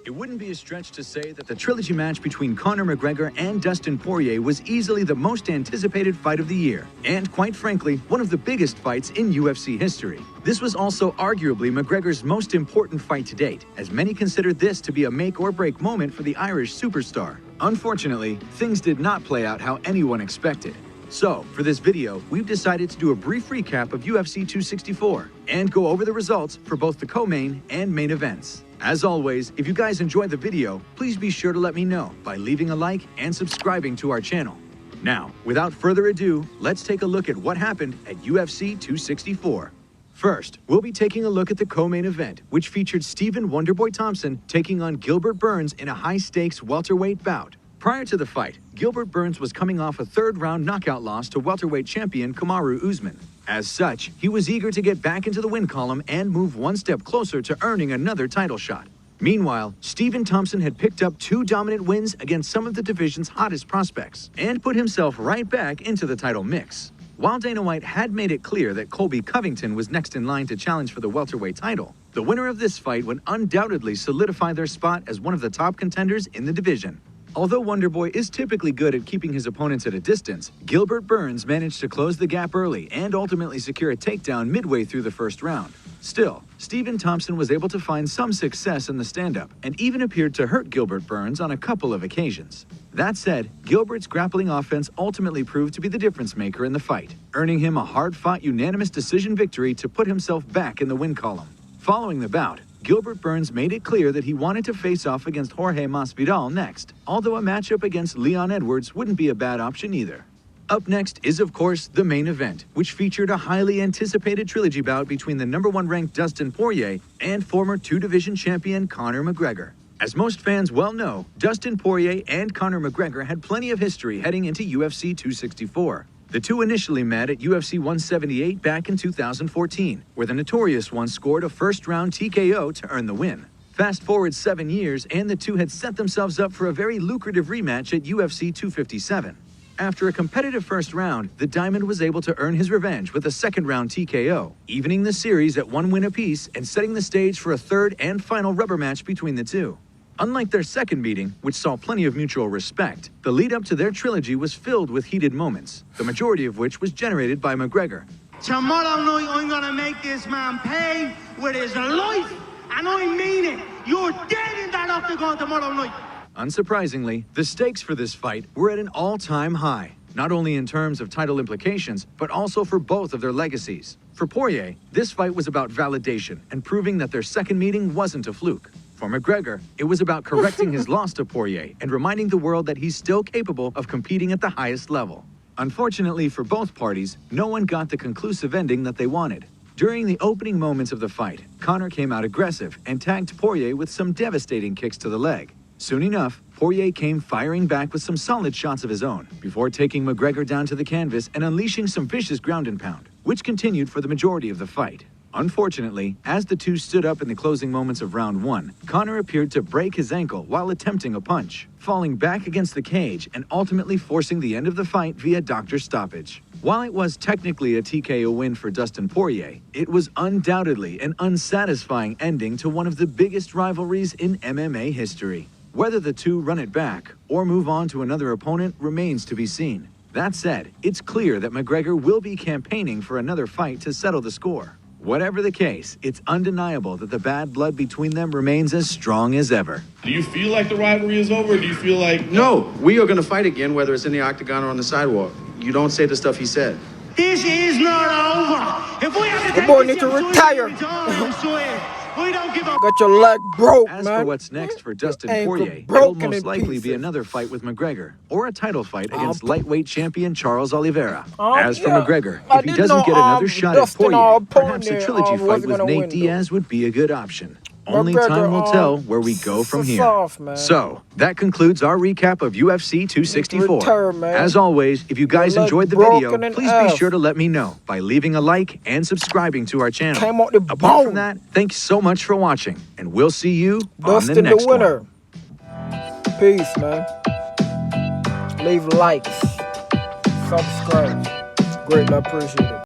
It wouldn't be a stretch to say that the trilogy match between Conor McGregor and Dustin Poirier was easily the most anticipated fight of the year, and quite frankly, one of the biggest fights in UFC history. This was also arguably McGregor's most important fight to date, as many considered this to be a make-or-break moment for the Irish superstar. Unfortunately, things did not play out how anyone expected. So, for this video, we've decided to do a brief recap of UFC 264 and go over the results for both the co-main and main events. As always, if you guys enjoyed the video, please be sure to let me know by leaving a like and subscribing to our channel. Now, without further ado, let's take a look at what happened at UFC 264. First, we'll be taking a look at the co-main event, which featured Stephen Wonderboy Thompson taking on Gilbert Burns in a high-stakes welterweight bout. Prior to the fight, Gilbert Burns was coming off a third-round knockout loss to welterweight champion Kamaru Usman. As such, he was eager to get back into the win column and move one step closer to earning another title shot. Meanwhile, Stephen Thompson had picked up 2 dominant wins against some of the division's hottest prospects and put himself right back into the title mix. While Dana White had made it clear that Colby Covington was next in line to challenge for the welterweight title, the winner of this fight would undoubtedly solidify their spot as one of the top contenders in the division. Although Wonderboy is typically good at keeping his opponents at a distance, Gilbert Burns managed to close the gap early and ultimately secure a takedown midway through the first round. Still, Stephen Thompson was able to find some success in the stand-up and even appeared to hurt Gilbert Burns on a couple of occasions. That said, Gilbert's grappling offense ultimately proved to be the difference maker in the fight, earning him a hard-fought unanimous decision victory to put himself back in the win column. Following the bout, Gilbert Burns made it clear that he wanted to face off against Jorge Masvidal next, although a matchup against Leon Edwards wouldn't be a bad option either. Up next is, of course, the main event, which featured a highly anticipated trilogy bout between the #1 ranked Dustin Poirier and former 2-division champion Conor McGregor. As most fans well know, Dustin Poirier and Conor McGregor had plenty of history heading into UFC 264. The two initially met at UFC 178 back in 2014, where the notorious one scored a first-round TKO to earn the win. Fast forward 7 years, and the two had set themselves up for a very lucrative rematch at UFC 257. After a competitive first round, the Diamond was able to earn his revenge with a second-round TKO, evening the series at 1 win apiece and setting the stage for a third and final rubber match between the two. Unlike their second meeting, which saw plenty of mutual respect, the lead-up to their trilogy was filled with heated moments, the majority of which was generated by McGregor. Tomorrow night, I'm gonna make this man pay with his life, and I mean it. You're dead in that octagon tomorrow night. Unsurprisingly, the stakes for this fight were at an all-time high, not only in terms of title implications, but also for both of their legacies. For Poirier, this fight was about validation and proving that their second meeting wasn't a fluke. For McGregor, it was about correcting his loss to Poirier and reminding the world that he's still capable of competing at the highest level. Unfortunately for both parties, no one got the conclusive ending that they wanted. During the opening moments of the fight, Conor came out aggressive and tagged Poirier with some devastating kicks to the leg. Soon enough, Poirier came firing back with some solid shots of his own, before taking McGregor down to the canvas and unleashing some vicious ground and pound, which continued for the majority of the fight. Unfortunately, as the two stood up in the closing moments of round 1, Conor appeared to break his ankle while attempting a punch, falling back against the cage and ultimately forcing the end of the fight via doctor stoppage. While it was technically a TKO win for Dustin Poirier, it was undoubtedly an unsatisfying ending to one of the biggest rivalries in MMA history. Whether the two run it back or move on to another opponent remains to be seen. That said, it's clear that McGregor will be campaigning for another fight to settle the score. Whatever the case, it's undeniable that the bad blood between them remains as strong as ever. Do you feel like the rivalry is over? Or do you feel like... No, we are going to fight again, whether it's in the octagon or on the sidewalk. You don't say the stuff he said. This is not over. If we have to the boy need to retire. We don't give up. Got your leg broke, As man. for what's next for Dustin ankle Poirier, it'll broken most in likely be pieces. another fight with McGregor, or a title fight against lightweight champion Charles Oliveira. Oh, As for yeah. McGregor, I if he didn't doesn't know, get another shot at Dustin, Poirier, perhaps a opponent, trilogy fight wasn't with gonna Nate win, though. Diaz would be a good option. Only McGregor, time will tell where we go from here. soft, man. So, that concludes our recap of UFC 264. Retire, man. As always, if you guys Your leg enjoyed the video, broken in please half. be sure to let me know by leaving a like and subscribing to our channel. Came out the Apart bone. from that, thanks so much for watching, and we'll see you on the Dustin next the winner. one. Peace, man. Leave likes. Subscribe. Greatly appreciated.